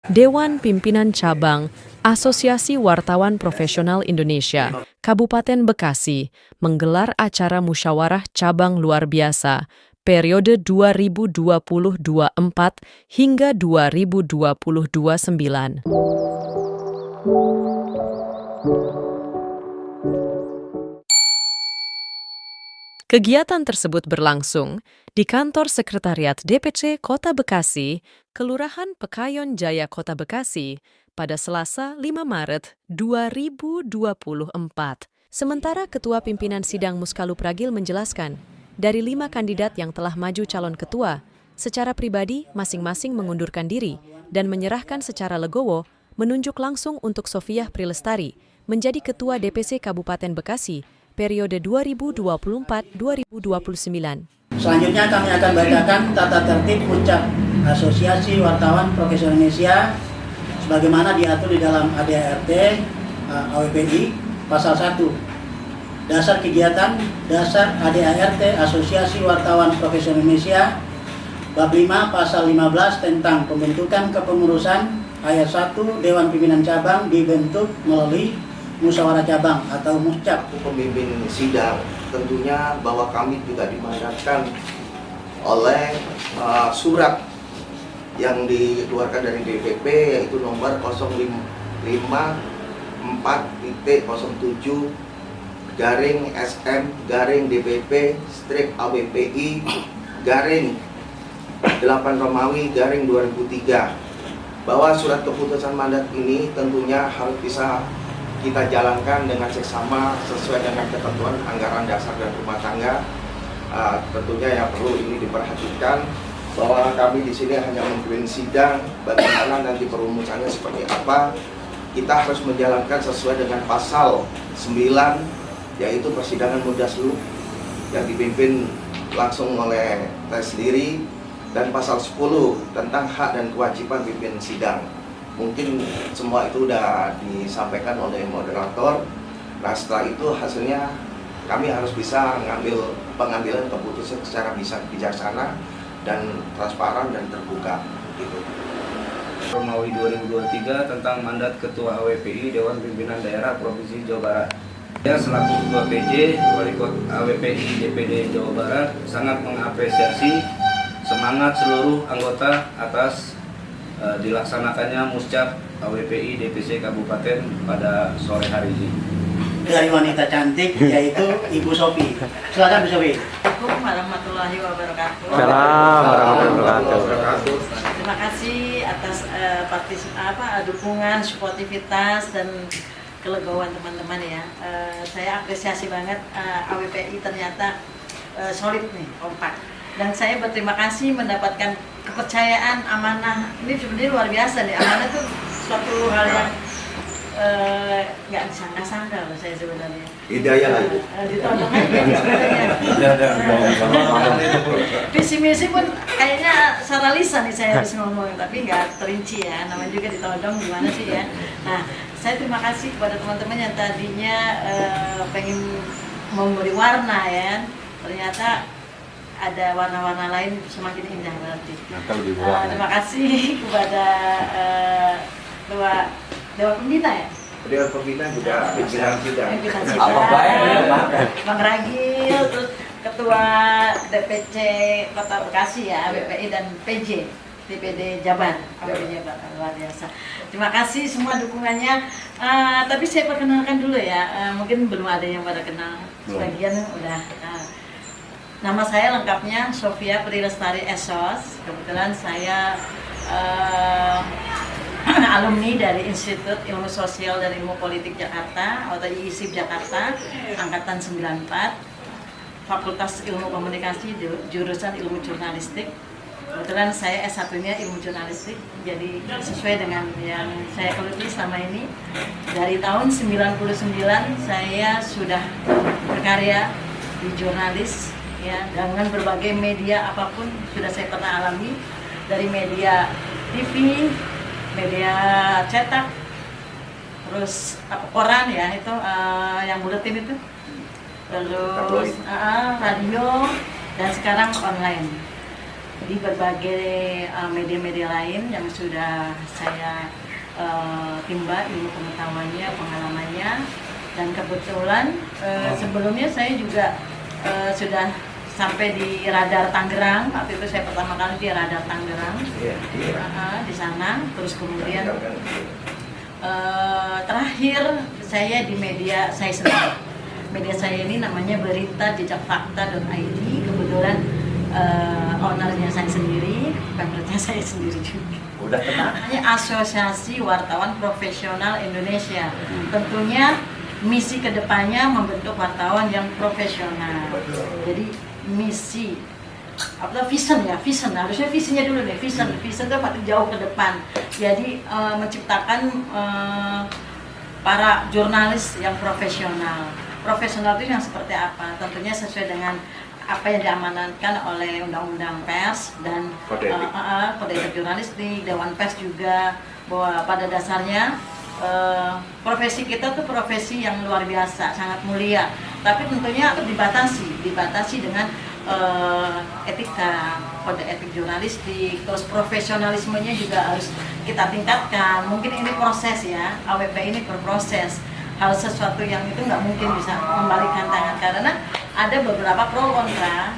Dewan Pimpinan Cabang Asosiasi Wartawan Profesional Indonesia, Kabupaten Bekasi, menggelar acara musyawarah cabang luar biasa periode 2024 hingga 2029. Kegiatan tersebut berlangsung di kantor Sekretariat DPC Kota Bekasi, Kelurahan Pekayon Jaya Kota Bekasi, pada Selasa 5 Maret 2024. Sementara Ketua Pimpinan Sidang Muskalu Pragil menjelaskan, dari 5 kandidat yang telah maju calon ketua, secara pribadi masing-masing mengundurkan diri dan menyerahkan secara legowo menunjuk langsung untuk Sofiah Prilestari menjadi Ketua DPC Kabupaten Bekasi periode 2024-2029. Selanjutnya kami akan bacakan tata tertib ucap Asosiasi Wartawan Profesional Indonesia sebagaimana diatur di dalam ADART AWPI pasal 1. Dasar kegiatan, dasar ADART Asosiasi Wartawan Profesional Indonesia bab 5 pasal 15 tentang pembentukan kepengurusan ayat 1 Dewan Pimpinan Cabang dibentuk melalui musyawarah cabang atau muscap. Pemimpin sidang tentunya bahwa kami juga dimandatkan oleh surat yang dikeluarkan dari DPP yaitu nomor 054-07-DPP/AWPI/8 bahwa surat keputusan mandat ini tentunya harus bisa kita jalankan dengan seksama sesuai dengan ketentuan anggaran dasar dan rumah tangga. Tentunya yang perlu ini diperhatikan bahwa kami di sini hanya memimpin sidang, bagaimana nanti perumusannya seperti apa. Kita harus menjalankan sesuai dengan pasal 9 yaitu persidangan Munaslup yang dipimpin langsung oleh saya sendiri, dan pasal 10 tentang hak dan kewajiban pimpinan sidang. Mungkin semua itu sudah disampaikan oleh moderator. Nah, setelah itu hasilnya kami harus bisa mengambil pengambilan keputusan secara bijaksana dan transparan dan terbuka. Gitu. Romawi 2023 tentang mandat Ketua AWPI Dewan Pimpinan Daerah Provinsi Jawa Barat. Saya selaku Ketua PJ Wali Kota AWPI DPD Jawa Barat sangat mengapresiasi semangat seluruh anggota atas dilaksanakannya muscap AWPI DPC Kabupaten pada sore hari ini. Dari wanita cantik yaitu Ibu Sofi. Silakan Bu Sofi. Assalamualaikum warahmatullahi wabarakatuh. Salam warahmatullahi wabarakatuh. Terima kasih atas dukungan, sportivitas dan kelegoan teman-teman ya. Saya apresiasi banget AWPI ternyata solid nih, kompak. Dan saya berterima kasih mendapatkan kepercayaan, amanah. Ini sebenarnya luar biasa nih, amanah itu suatu hal yang nggak disangka-sangka loh saya sebenarnya. Hidayah lagi. Ditolong aja sebenarnya. Visi misi pun kayaknya secara lisan nih saya harus ngomong, tapi nggak terinci ya. Namanya juga ditodong gimana sih ya. Nah, saya terima kasih kepada teman-teman yang tadinya pengen memberi warna ya. Ternyata ada warna-warna lain semakin indah berarti. Terima kasih kepada Dewan Pembina ya. Dewan Pembina juga pimpinan sidang. Bang Ragil, terus Ketua DPC Kota Bekasi ya, AWPI dan PJ DPD Jabar, luar biasa. Terima kasih semua dukungannya. Tapi saya perkenalkan dulu ya, mungkin belum ada yang pada kenal, sebagian udah. Nama saya lengkapnya Sofiah Prilestari SOS. Kebetulan saya alumni dari Institut Ilmu Sosial dan Ilmu Politik Jakarta atau IISIP Jakarta, angkatan 94, Fakultas Ilmu Komunikasi, jurusan Ilmu Jurnalistik. Kebetulan saya S1-nya Ilmu Jurnalistik, jadi sesuai dengan yang saya geluti selama ini. Dari tahun 99 saya sudah berkarya di jurnalis. Ya, dengan berbagai media apapun sudah saya pernah alami, dari media TV, media cetak, terus koran ya itu yang buletin itu, terus radio dan sekarang online. di berbagai media-media lain yang sudah saya timba ilmu pengetahuannya, pengalamannya, dan kebetulan sebelumnya saya juga sudah sampai di Radar Tangerang. Waktu itu saya pertama kali di Radar Tangerang, di sana. Terus kemudian terakhir saya di media saya sendiri. Media saya ini namanya Berita Jejak Fakta.id. Kebetulan ownernya saya sendiri, pemretnya saya sendiri juga. Udah kenal? Namanya Asosiasi Wartawan Profesional Indonesia. Tentunya misi kedepannya membentuk wartawan yang profesional. Jadi misi vision ya, vision, harusnya visinya dulu nih, vision itu paling jauh ke depan. Jadi menciptakan para jurnalis yang profesional. Profesional itu yang seperti apa? Tentunya sesuai dengan apa yang diamanatkan oleh Undang-Undang Pers dan Kode Etik Jurnalistik, Dewan Pers juga, bahwa pada dasarnya profesi kita tuh profesi yang luar biasa, sangat mulia. Tapi tentunya dibatasi dengan etika, kode etik jurnalistik, terus profesionalismenya juga harus kita tingkatkan. Mungkin ini proses ya, AWP ini berproses. Hal sesuatu yang itu nggak mungkin bisa membalikan tangan karena ada beberapa pro kontra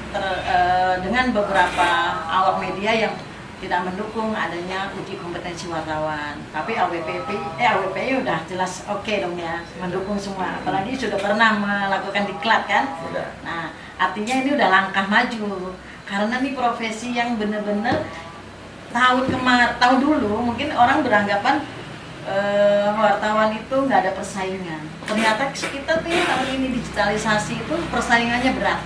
dengan beberapa awak media yang tidak mendukung adanya uji kompetensi wartawan. Tapi AWPI udah jelas oke dong ya, mendukung semua. Apalagi sudah pernah melakukan diklat kan. Nah, artinya ini udah langkah maju. Karena ini profesi yang benar-benar tahun dulu mungkin orang beranggapan wartawan itu nggak ada persaingan. Ternyata kita tuh tahun ini digitalisasi itu persaingannya berat.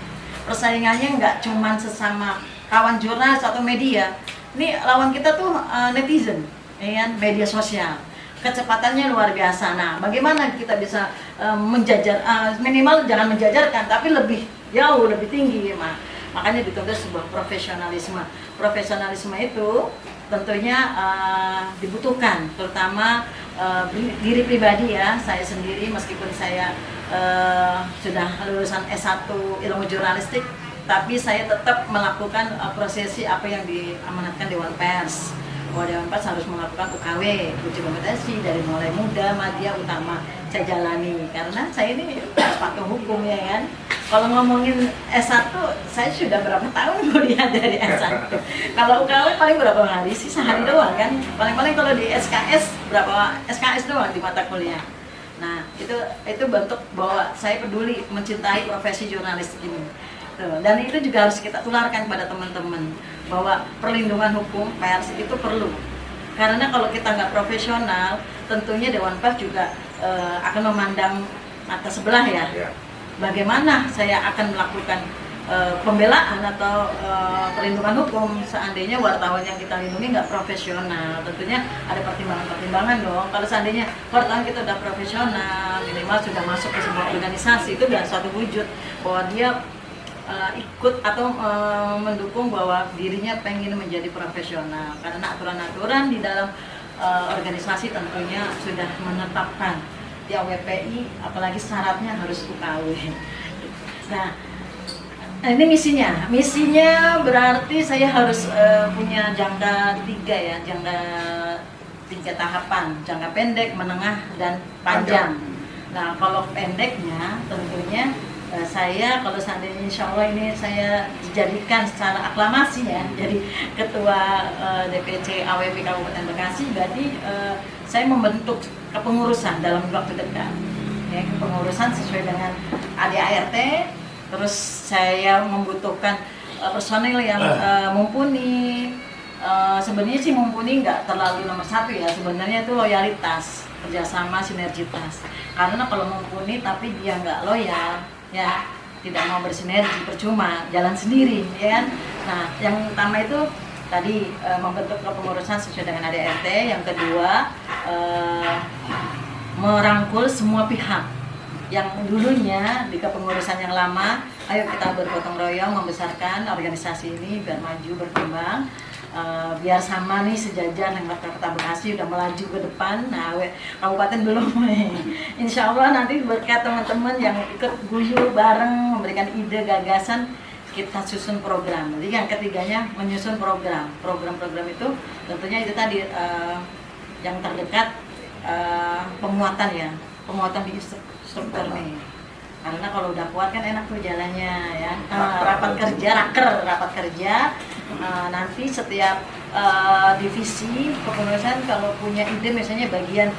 Persaingannya nggak cuma sesama kawan jurnalis atau media. Ini lawan kita tuh netizen, ya, media sosial. Kecepatannya luar biasa. Nah, bagaimana kita bisa menjajar, minimal jangan menjajarkan, tapi lebih jauh, lebih tinggi. Makanya dituntut sebuah profesionalisme. Profesionalisme itu tentunya dibutuhkan, terutama diri pribadi ya. Saya sendiri meskipun saya sudah lulusan S1 ilmu jurnalistik, tapi saya tetap melakukan prosesi apa yang diamanatkan Dewan Pers. Bahwa Dewan Pers harus melakukan UKW, uji kompetensi dari mulai muda, madya, utama. Saya jalani karena saya ini patuh hukum ya kan. Kalau ngomongin S1, saya sudah berapa tahun kuliah dari S1. Kalau UKW paling berapa hari sih? Sehari doang kan. Paling-paling kalau di SKS berapa SKS doang di mata kuliah. Nah, itu bentuk bahwa saya peduli mencintai profesi jurnalistik ini. Dan itu juga harus kita tularkan kepada teman-teman bahwa perlindungan hukum pers itu perlu. Karena kalau kita nggak profesional, tentunya Dewan Pers juga akan memandang mata sebelah ya. Bagaimana saya akan melakukan pembelaan atau perlindungan hukum seandainya wartawan yang kita lindungi nggak profesional. Tentunya ada pertimbangan-pertimbangan dong. Kalau seandainya wartawan kita udah profesional, minimal sudah masuk ke sebuah organisasi, itu sudah suatu wujud bahwa dia ikut atau mendukung bahwa dirinya pengen menjadi profesional. Karena aturan-aturan di dalam organisasi tentunya sudah menetapkan di AWPI, apalagi syaratnya harus UKW. Nah, ini misinya berarti saya harus punya jangka 3 ya, jangka 3 tahapan, jangka pendek, menengah, dan panjang. Nah, kalau pendeknya tentunya saya kalau seandainya insya Allah ini saya dijadikan secara aklamasi ya jadi ketua DPC AWP Kabupaten Bekasi, berarti saya membentuk kepengurusan dalam waktu dekat ya, kepengurusan sesuai dengan ADART. Terus saya membutuhkan personil yang mumpuni. Sebenarnya sih mumpuni nggak terlalu nomor 1 ya, sebenarnya itu loyalitas, kerjasama, sinergitas. Karena kalau mumpuni tapi dia nggak loyal ya, tidak mau bersinergi, percuma jalan sendiri ya kan. Nah, yang utama itu tadi membentuk kepengurusan sesuai dengan ADART. Yang kedua, merangkul semua pihak yang dulunya di kepengurusan yang lama. Ayo kita bergotong royong membesarkan organisasi ini biar maju berkembang. Biar sama nih sejajar dengan Kota Bekasi udah melaju ke depan. Nah, kabupaten belum. Insya Allah nanti berkat teman-teman yang ikut guyur bareng memberikan ide gagasan, kita susun program. Jadi yang ketiganya menyusun program. Program-program itu tentunya itu tadi yang terdekat penguatan ya, penguatan di struktur nih. Karena kalau udah kuat kan enak tuh jalannya ya. Rapat kerja, nanti setiap divisi kepengurusan kalau punya ide misalnya bagian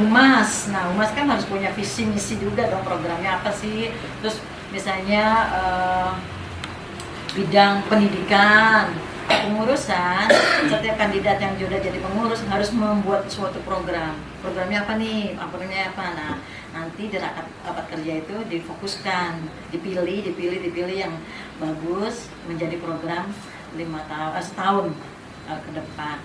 humas. Nah, humas kan harus punya visi misi juga dong, programnya apa sih. Terus misalnya bidang pendidikan, pengurusan, setiap kandidat yang sudah jadi pengurus harus membuat suatu program. Programnya apa nih? Programnya apa? Nah, nanti di rapat kerja itu difokuskan, dipilih yang bagus menjadi program 5 tahun, setahun ke depan.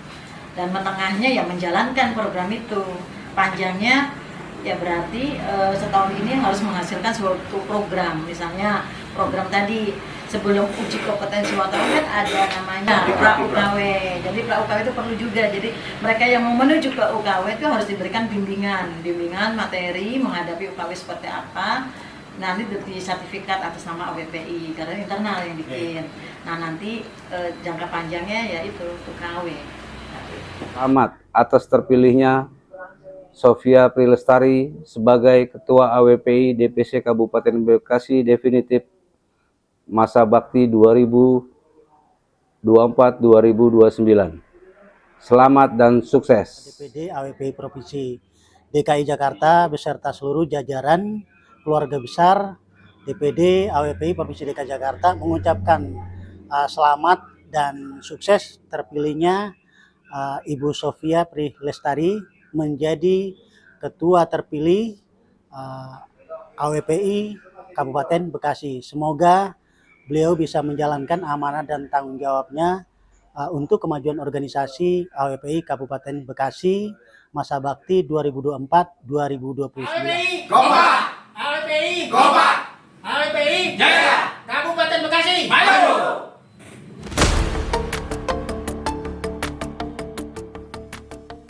Dan menengahnya ya menjalankan program itu. Panjangnya ya berarti setahun ini harus menghasilkan suatu program. Misalnya program tadi sebelum uji kompetensi wartawan kan ada namanya pra-UKW. Jadi pra-UKW itu perlu juga. Jadi mereka yang mau menuju ke UKW itu harus diberikan bimbingan materi menghadapi UKW seperti apa. Nanti di sertifikat atas nama AWPI karena internal yang bikin. Nah, nanti jangka panjangnya yaitu UKW. Selamat atas terpilihnya Sofia Prilestari sebagai Ketua AWPI DPC Kabupaten Bekasi definitif masa bakti 2024-2029. Selamat dan sukses. DPD AWPI Provinsi DKI Jakarta beserta seluruh jajaran keluarga besar DPD AWPI Provinsi DKI Jakarta mengucapkan selamat dan sukses terpilihnya Ibu Sofia Prilestari menjadi ketua terpilih AWPI Kabupaten Bekasi. Semoga beliau bisa menjalankan amanah dan tanggung jawabnya untuk kemajuan organisasi AWPI Kabupaten Bekasi masa bakti 2024-2029. AWPI Kompak! AWPI Kompak! AWPI Jaya! Kabupaten Bekasi maju!